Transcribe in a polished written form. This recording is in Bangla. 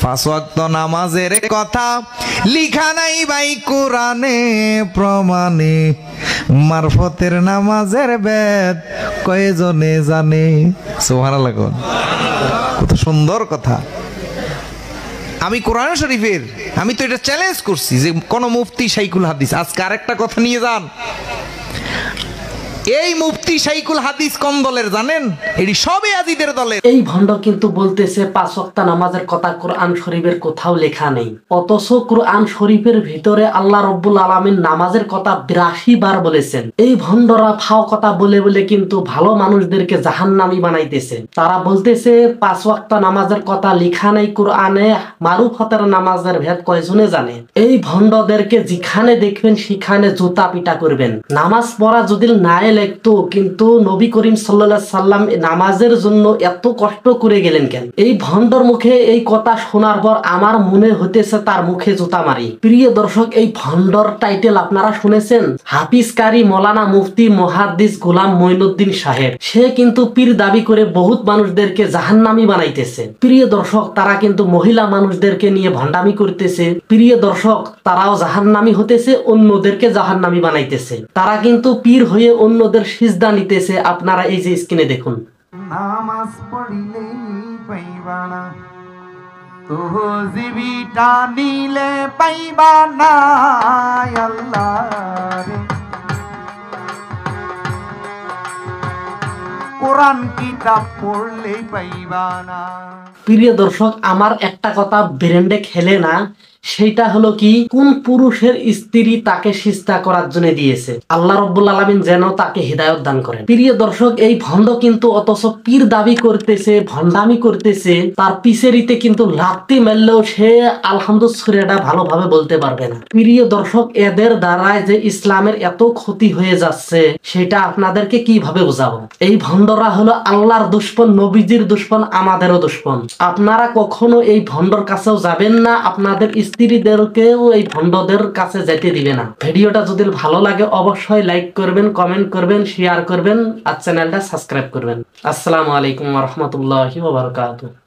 পাঁচ ওয়াক্ত নামাজের কথা লিখা নাই ভাই কোরআনে প্রমাণে, মারফতের নামাজের বেদ কয়জনে জানে। সুবহানাল্লাহ। কত সুন্দর কথা। আমি কোরআন শরীফের আমি তো এটা চ্যালেঞ্জ করছি যে কোন মুফতি শাইখুল হাদিস আজকে আরেকটা কথা নিয়ে যান। এই মুফতি শাইখুল হাদিস কোন দলের জানেন? এটি সবে আজিদের দলের। এই ভণ্ড কিন্তু বলতেছে পাঁচ ওয়াক্ত নামাজের কথা কোরআন শরীফের কোথাও লেখা নেই, অথচ কোরআন শরীফের ভিতরে আল্লাহ রব্বুল আলামিন নামাজের কথা 82 বার বলেছেন। এই ভণ্ডরা ফাও কথা বলে বলে কিন্তু ভালো মানুষদেরকে জাহান্নামী বানাইতেছে। তারা বলতেছে পাঁচ ওয়াক্ত নামাজের কথা লেখা নেই কোরআনে, মারুফতের নামাজের ভেদ কয়জনে জানে। এই ভণ্ডদেরকে যেখানে দেখবেন সেখানে জুতা পিটা করবেন। নামাজ পড়া যদি নাই লিখতো, কিন্তু নবী করিম সাল্লাল্লাহু আলাইহি সাল্লাম নামাজের জন্য এত কষ্ট করে গেলেন কেন? এই ভণ্ডর মুখে এই কথা শোনার পর আমার মনে হতেছে তার মুখে জুতা মারি। প্রিয় দর্শক, এই ভণ্ডর টাইটেল আপনারা শুনেছেন? হাফিজ কারি মৌলানা মুফতি মুহাদ্দিস গোলাম মঈনুদ্দিন সাহেব। সে কিন্তু পীর দাবি করে বহুত মানুষদেরকে জাহান্নামী বানাইতেছে। প্রিয় দর্শক, তারা কিন্তু মহিলা মানুষদেরকে নিয়ে ভণ্ডামি করতেছে। প্রিয় দর্শক, তারাও জাহান্নামী হতেছে, অন্যদেরকে জাহান্নামী বানাইতেছে। তারা কিন্তু পীর হয়ে অন্যদের সিজদা নিতেছে। আপনারা এই যে স্ক্রিনে দেখুন। নামাজ পড়িলেই পাইবা না, তহজিবিটা নিলে পাইবা না, আল্লাহ রে কোরআন কিতাব পড়লেই পাইবা না। প্রিয় দর্শক, আমার একটা কথা ব্রেন্ডে খেলে না, সেটা হলো কি, কোন পুরুষের স্ত্রী তাকে সিজদা করার জন্য দিয়েছে। আল্লাহ রাব্বুল আলামিন যেন তাকে হিদায়াত দান করেন। প্রিয় দর্শক, এই ভণ্ড কিন্তু অথচ পীর দাবি করতেছে, ভণ্ডামি করতেছে, তার পিছেরিতে কিন্তু লাত্তি মারলেও সে আলহামদুলিল্লাহ ভালোভাবে বলতে পারবে না। প্রিয় দর্শক, এদের দ্বারায় যে ইসলামের এত ক্ষতি হয়ে যাচ্ছে সেটা আপনাদেরকে কিভাবে বোঝাবো? এই ভণ্ডরা হলো আল্লাহর দুশমন, নবীজির দুশমন, আমাদেরও দুশমন। আপনারা কখনো এই ভণ্ডর কাছেও যাবেন না, আপনাদের স্ত্রীদেরকেও এই ভণ্ডদের কাছে যেতে দিবে না। ভিডিওটা যদি ভালো লাগে অবশ্যই লাইক করবেন, কমেন্ট করবেন, শেয়ার করবেন আর চ্যানেলটা সাবস্ক্রাইব করবেন। আসসালামু আলাইকুম ওয়া রাহমাতুল্লাহি ওয়া বারাকাতুহু।